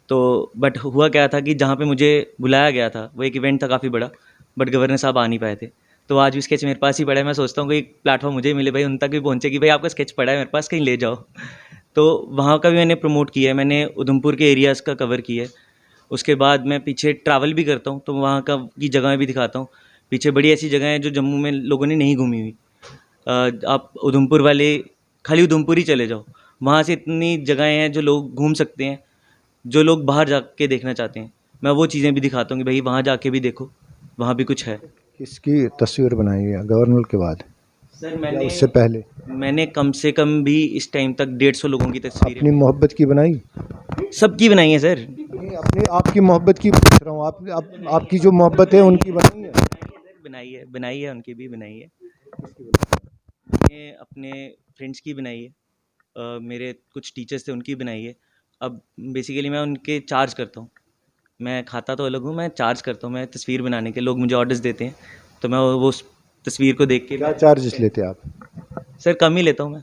तो बट हुआ क्या था कि जहाँ पे मुझे बुलाया गया था वो एक इवेंट था काफ़ी बड़ा, बट गवर्नर साहब आ नहीं पाए थे। तो आज भी स्केच मेरे पास ही पड़ा है, मैं सोचता हूँ कि एक प्लेटफॉर्म मुझे मिले भाई, उन तक भी पहुँचे कि भाई आपका स्केच पड़ा है मेरे पास, कहीं ले जाओ। तो वहाँ का भी मैंने प्रमोट किया है, मैंने उधमपुर के एरियाज़ का कवर किया है। उसके बाद मैं पीछे ट्रैवल भी करता हूँ, तो वहाँ का की जगह भी दिखाता हूँ। पीछे बड़ी ऐसी जगह है जो जम्मू में लोगों ने नहीं घूमी हुई। आप उधमपुर वाले खाली उधमपुर ही चले जाओ, वहाँ से इतनी जगहें हैं जो लोग घूम सकते हैं, जो लोग बाहर जाके देखना चाहते हैं, मैं वो चीज़ें भी दिखाता हूँ कि भाई वहाँ जाके भी देखो, वहाँ भी कुछ है। किसकी तस्वीर बनाई है, गवर्नर के बाद सर या उससे पहले? मैंने कम से कम भी इस टाइम तक 150 लोगों की तस्वीरें अपनी मोहब्बत की बनाई? सबकी बनाई है सर। नहीं, अपनी आपकी मोहब्बत की पूछ रहा हूँ, आपकी जो मोहब्बत है उनकी बनाई है? बनाई है, उनकी भी बनाई है। मैंने अपने फ्रेंड्स की बनाई है, मेरे कुछ टीचर्स थे उनकी बनाई है। अब बेसिकली मैं उनके चार्ज करता हूँ, मैं खाता तो अलग हूँ, मैं चार्ज करता हूँ, मैं तस्वीर बनाने के, लोग मुझे ऑर्डर्स देते हैं तो मैं वो उस तस्वीर को देख के। क्या चार्जेस लेते आप? सर कम ही लेता हूँ मैं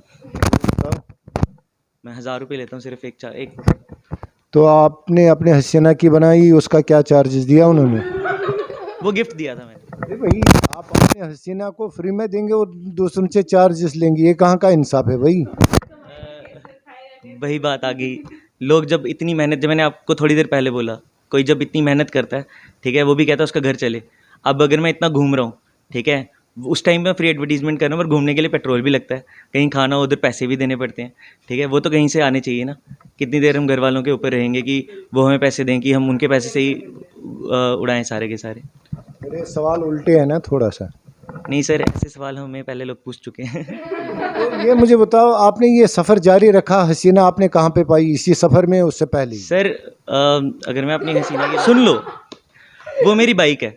1000 रुपये लेता हूँ सिर्फ एक। तो आपने अपने हसीना की बनाई, उसका क्या चार्जेस दिया उन्होंने? वो गिफ्ट दिया था मैंने। अरे भाई, आप अपने हसीना को फ्री में देंगे और दूसरों से चार्जेस लेंगे, ये कहाँ का इंसाफ है भाई? वही बात आ गई, लोग जब इतनी मेहनत, जब मैंने आपको थोड़ी देर पहले बोला, कोई जब इतनी मेहनत करता है, ठीक है, वो भी कहता है उसका घर चले। अब अगर मैं इतना घूम रहा हूँ, ठीक है, उस टाइम में फ्री एडवर्टीजमेंट कर रहा हूँ, पर घूमने के लिए पेट्रोल भी लगता है, कहीं खाना हो उधर पैसे भी देने पड़ते हैं, ठीक है, वो तो कहीं से आने चाहिए ना। कितनी देर हम घर वालों के ऊपर रहेंगे कि वो हमें पैसे दें, कि हम उनके पैसे से ही उड़ाएं सारे के सारे। मेरे सवाल उल्टे हैं ना थोड़ा सा? नहीं सर, ऐसे सवाल हमें पहले लोग पूछ चुके हैं। तो ये मुझे बताओ, आपने ये सफ़र जारी रखा, हसीना आपने कहाँ पे पाई, इसी सफ़र में उससे पहले ही? सर अगर मैं अपनी हसीना की सुन लो, वो मेरी बाइक है,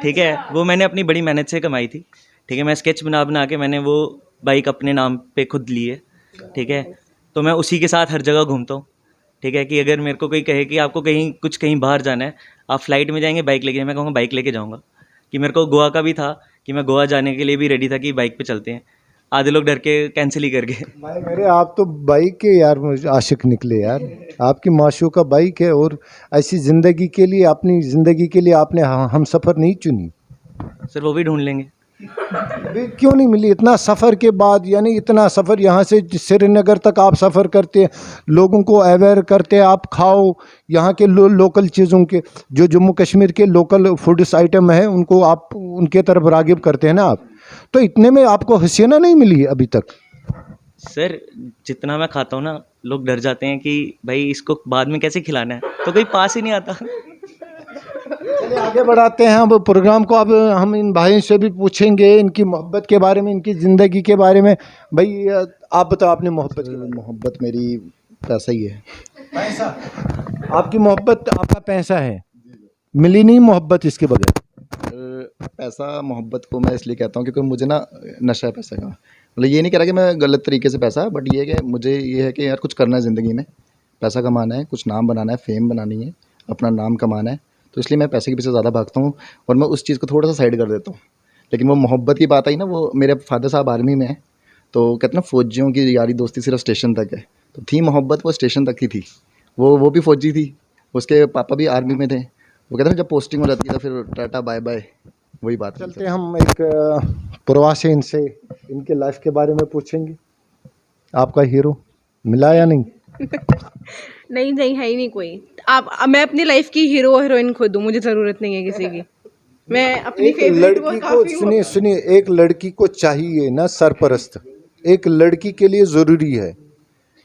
ठीक है, वो मैंने अपनी बड़ी मेहनत से कमाई थी, ठीक है, मैं स्केच बना बना के मैंने वो बाइक अपने नाम पे खुद ली है, ठीक है, तो मैं उसी के साथ हर जगह घूमता हूँ, ठीक है, कि अगर मेरे को कोई कहे कि आपको कहीं बाहर जाना है, आप फ्लाइट में जाएंगे बाइक लेके, मैं कहूँगा बाइक लेके जाऊँगा। कि मेरे को गोवा का भी था कि मैं गोवा जाने के लिए भी रेडी था कि बाइक पे चलते हैं, आधे लोग डर के कैंसिल ही कर गए। भाई मेरे, आप तो बाइक के यार आशिक निकले यार, आपकी माशूका बाइक है, और ऐसी ज़िंदगी के लिए, अपनी ज़िंदगी के लिए आपने हम सफ़र नहीं चुनी? सर वो भी ढूंढ लेंगे। अबे क्यों नहीं मिली इतना सफ़र के बाद? यानी इतना सफ़र, यहाँ से श्रीनगर तक आप सफ़र करते हैं, लोगों को अवेयर करते हैं, आप खाओ यहाँ के लोकल चीज़ों के, जो जम्मू कश्मीर के लोकल फूड्स आइटम है उनको आप उनके तरफ रागिब करते हैं ना आप, तो इतने में आपको हसीना नहीं मिली अभी तक? सर जितना मैं खाता हूँ ना, लोग डर जाते हैं कि भाई इसको बाद में कैसे खिलाना है, तो कोई पास ही नहीं आता। चलिए आगे बढ़ाते हैं अब प्रोग्राम को। अब हम इन भाइयों से भी पूछेंगे इनकी मोहब्बत के बारे में, इनकी ज़िंदगी के बारे में। भाई आप बताओ अपनी मोहब्बत के बारे में। मोहब्बत मेरी पैसा ही है। पैसा? आपकी मोहब्बत आपका पैसा है, मिली नहीं मोहब्बत इसके बगैर? पैसा मोहब्बत को मैं इसलिए कहता हूँ क्योंकि मुझे ना नशा है पैसे का। मतलब ये नहीं कह रहा कि मैं गलत तरीके से पैसा, बट ये है कि मुझे ये है कि यार कुछ करना है ज़िंदगी में, पैसा कमाना है, कुछ नाम बनाना है, फेम बनानी है, अपना नाम कमाना है, तो इसलिए मैं पैसे के पीछे ज़्यादा भागता हूँ और मैं उस चीज़ को थोड़ा सा साइड कर देता हूँ। लेकिन वो मोहब्बत की बात आई ना, वो मेरे फादर साहब आर्मी में है, तो कहते हैं ना फौजियों की यारी दोस्ती सिर्फ स्टेशन तक है, तो थी मोहब्बत वो स्टेशन तक ही थी। वो भी फौजी थी, उसके पापा भी आर्मी में थे। वो कहते हैं जब पोस्टिंग हो जाती है तो फिर टाटा बाय बाय, वही बात है। चलते हम एक प्रवासी इनसे इनके लाइफ के बारे में पूछेंगे। आपका हीरो मिला या नहीं? नहीं नहीं, है ही नहीं कोई। आप मैं अपनी लाइफ की हीरो हीरोइन खुद हूँ, मुझे ज़रूरत नहीं है किसी की। मैं अपनी एक फेवरेट वो लड़की को काफ़ी हूँ। सुनिए, एक लड़की को चाहिए ना सरपरस्त, एक लड़की के लिए ज़रूरी है।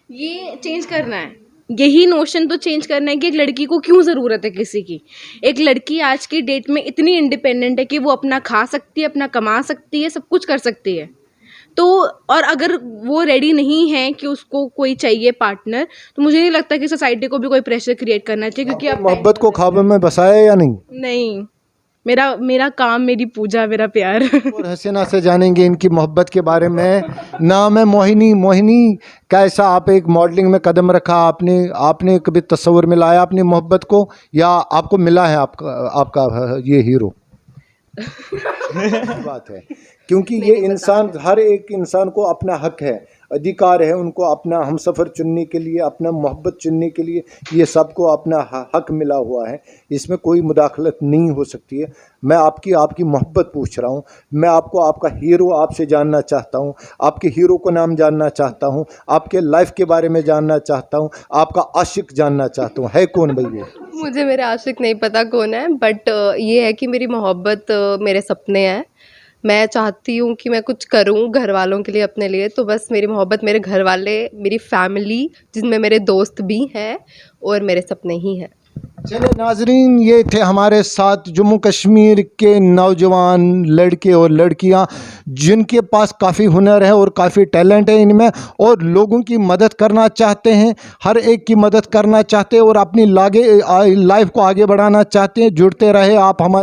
ये चेंज करना है, यही नोशन तो चेंज करना है कि एक लड़की को क्यों ज़रूरत है किसी की। एक लड़की आज की डेट में इतनी इंडिपेंडेंट है कि वो अपना खा सकती है, अपना कमा सकती है, सब कुछ कर सकती है। तो और अगर वो रेडी नहीं है कि उसको कोई चाहिए पार्टनर, तो मुझे नहीं लगता कि सोसाइटी को भी कोई प्रेशर क्रिएट करना चाहिए, क्योंकि अब मोहब्बत को ख्वाबों में बसाया या नहीं? नहीं, मेरा काम, मेरी पूजा, मेरा प्यार। और हसीना से जानेंगे इनकी मोहब्बत के बारे में। नाम है मोहिनी। मोहिनी, कैसा आप एक मॉडलिंग में कदम रखा आपने कभी तस्वीर में लाया अपनी मोहब्बत को, या आपको मिला है आपका ये हीरो? बात है, क्योंकि ये इंसान, हर एक इंसान को अपना हक है, अधिकार है उनको अपना हमसफ़र चुनने के लिए, अपना मोहब्बत चुनने के लिए। ये सबको अपना हक मिला हुआ है, इसमें कोई मुदाखलत नहीं हो सकती है। मैं आपकी मोहब्बत पूछ रहा हूँ। मैं आपका हीरो आपसे जानना चाहता हूँ, आपके हीरो को नाम जानना चाहता हूँ, आपके लाइफ के बारे में जानना चाहता हूँ, आपका आशिक जानना चाहता हूँ। है कौन भाई वो? मुझे मेरे आशिक नहीं पता कौन है, बट ये है कि मेरी मोहब्बत मेरे सपने हैं। मैं चाहती हूँ कि मैं कुछ करूँ घर वालों के लिए, अपने लिए। तो बस मेरी मोहब्बत मेरे घर वाले, मेरी फैमिली जिनमें मेरे दोस्त भी हैं, और मेरे सपने ही हैं। चलिए नाजरीन, ये थे हमारे साथ जम्मू कश्मीर के नौजवान लड़के और लड़कियां जिनके पास काफ़ी हुनर है और काफ़ी टैलेंट है इनमें, और लोगों की मदद करना चाहते हैं, हर एक की मदद करना चाहते हैं और अपनी लाइफ को आगे बढ़ाना चाहते हैं। जुड़ते रहे आप हमारे